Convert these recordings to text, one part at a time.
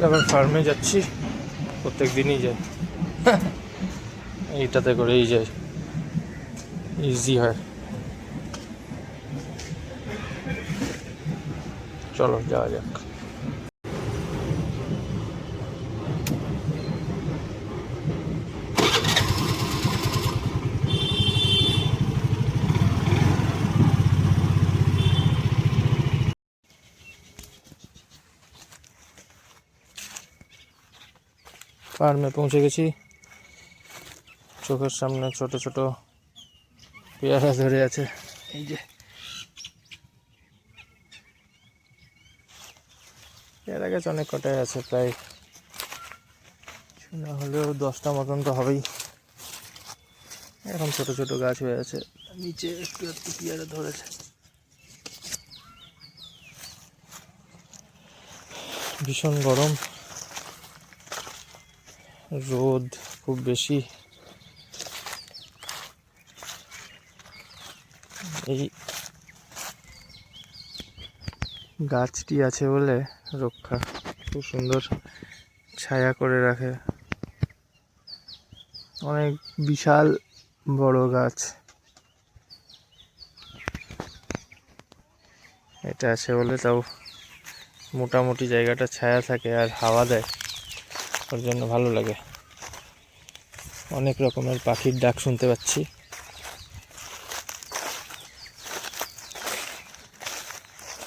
আজকে আবার ফার্মে যাচ্ছি, প্রত্যেক দিনই যাই। এইটাতে করেই যাই, ইজি হয়। চলো যাওয়া যাক। ফার্মে পৌঁছে গেছি। চোখের সামনে ছোট ছোট পেয়ারা ধরে আছে, এই যে পেয়ারা গাছ অনেক কটাই আছে, প্রায় না হলেও 10টা মতন তো হবেই। এখন ছোট ছোট গাছ হয়ে আছে, নিচে একটু একটু পেয়ারা ধরেছে। ভীষণ গরম, রোদ খুব বেশি। এই গাছটি আছে বলে রক্ষা, খুব সুন্দর ছায়া করে রাখে। অনেক বিশাল বড় গাছ এটা আছে বলে তাও মোটামুটি জায়গাটা ছায়া থাকে আর হাওয়া দেয়, ওর জন্য ভালো লাগে। অনেক রকমের পাখির ডাক শুনতে পাচ্ছি।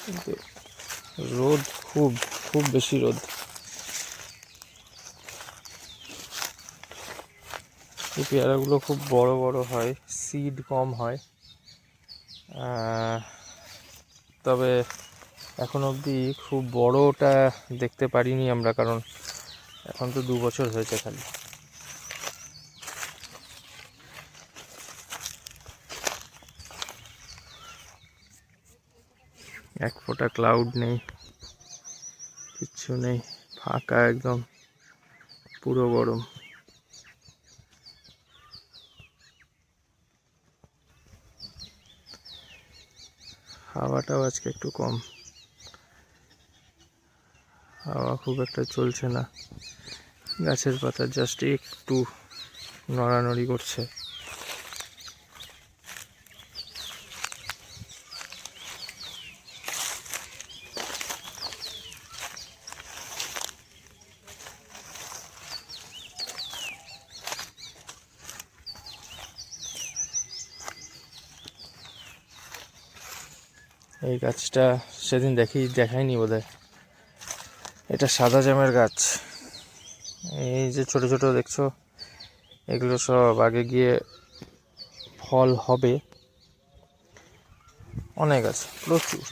কিন্তু রোদ খুব খুব বেশি রোদ। এই পেয়ারাগুলো খুব বড় বড় হয়, সিড কম হয়। তবে এখন অবধি খুব বড়টা দেখতে পারিনি আমরা, কারণ এখন তো 2 বছর হয়েছে খালি। এক ফোঁটা ক্লাউড নেই, কিচ্ছু নেই, ফাঁকা একদম, পুরো গরম। হাওয়াটাও আজকে একটু কম, হাওয়া খুব একটা চলছে না, গাছের পাতা জাস্ট একটু নড়ানড়ি করছে। এই গাছটা সেদিন দেখাইনি বোধহয়, এটা সাদা জামের গাছ। এই যে ছোট ছোট দেখছো, এগুলো সব আগে গিয়ে ফল হবে, অনেক আছে, প্রচুর।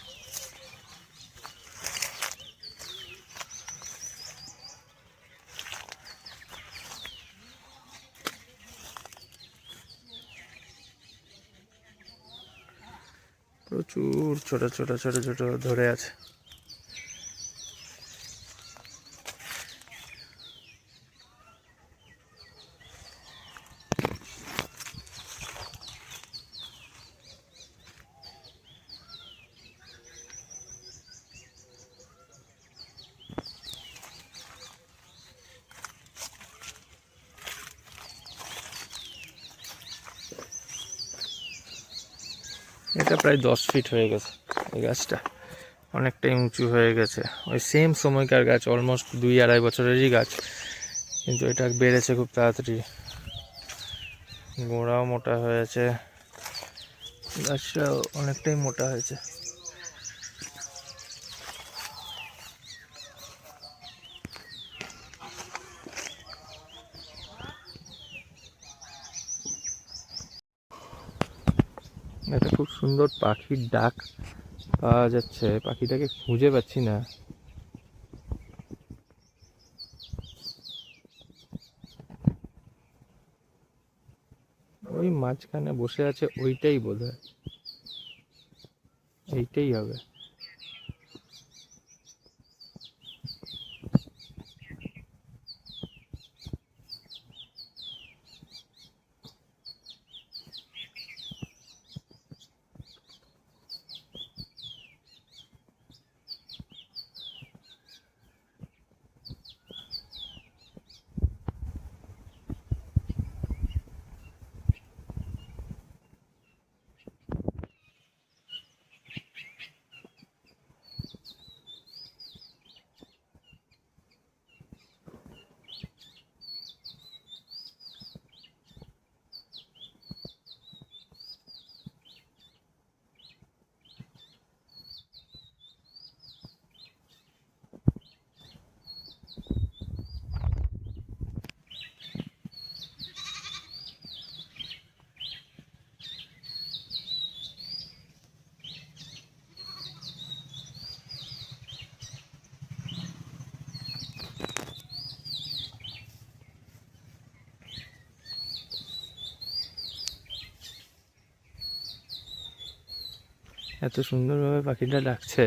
প্রচুর ছোট ছোট ছোট ছোট ধরে আছে। এটা প্রায় 10 ফিট হয়ে গেছে, এই গাছটা অনেকটাই উঁচু হয়ে গেছে। ওই সেম সময়কার গাছ, অলমোস্ট 2-2.5 বছরেরই গাছ, কিন্তু এটা বেড়েছে খুব তাড়াতাড়ি, গোড়াও মোটা হয়েছে, গাছটাও অনেকটাই মোটা হয়েছে। একটা খুব সুন্দর পাখির ডাক পাওয়া যাচ্ছে, পাখিটাকে খুঁজে পাচ্ছি না। ওই মাঝখানে বসে আছে, ওইটাই বোধহয়, এইটাই হবে। এত সুন্দরভাবে পাখিটা ডাকছে,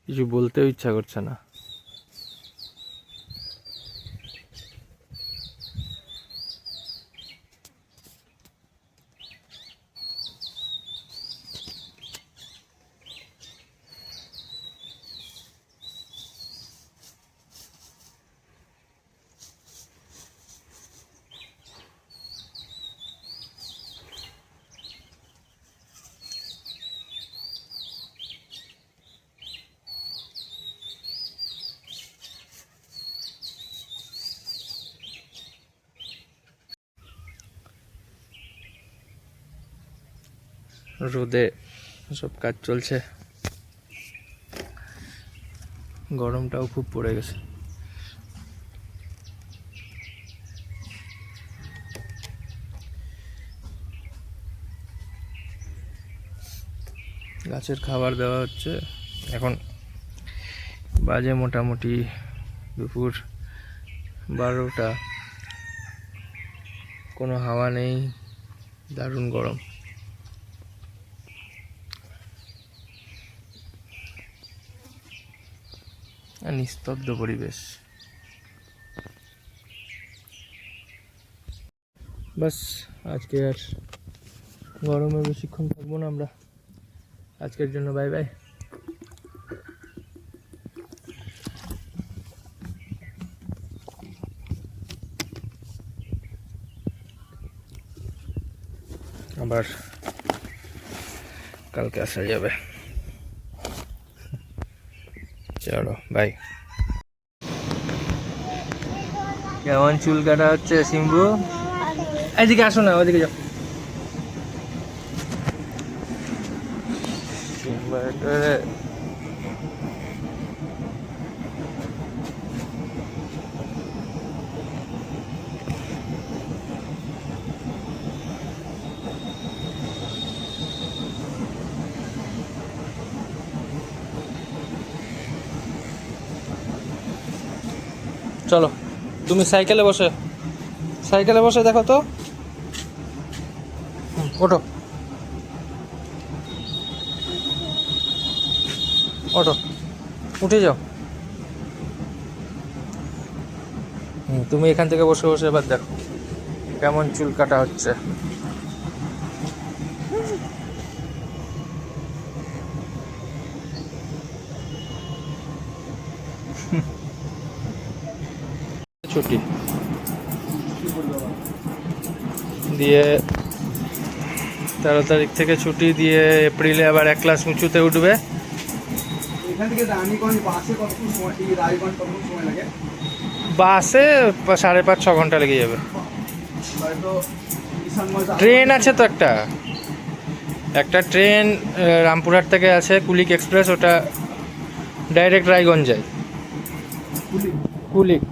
কিছু বলতেও ইচ্ছা করছে না। রোদে সব কাজ চলছে, গরমটাও খুব পড়ে গেছে। গাছের খাবার দেওয়া হচ্ছে। এখন বাজে মোটামুটি দুপুর 12টা, কোনো হাওয়া নেই, দারুণ গরম। নিস্তব্ধ পরিবেশ। বাস আজকে আর গরমে বেশিক্ষণ থাকবো না আমরা, আজকের জন্য বাই বাই। আবার কালকে আসা যাবে। চলো বাই। কেমন চুল কাটা হচ্ছে সিম্বু? এদিকে আসো না, ওদিকে যাও। চলো তুমি সাইকেলে বসে দেখো তো। ওঠো ওঠো, উঠে যাও। তুমি এখান থেকে বসে বসে এবার দেখো কেমন চুল কাটা হচ্ছে। ছুটি দিয়ে 13 তারিখ থেকে ছুটি দিয়ে এপ্রিলে আবার 1 ক্লাস উঁচুতে উঠবে। বাসে 5.5-6 ঘন্টা লেগে যাবে। ট্রেন আছে তো একটা ট্রেন রামপুরহাট থেকে আছে, কুলিক এক্সপ্রেস, ওটা ডাইরেক্ট রায়গঞ্জ যায়। কুলিক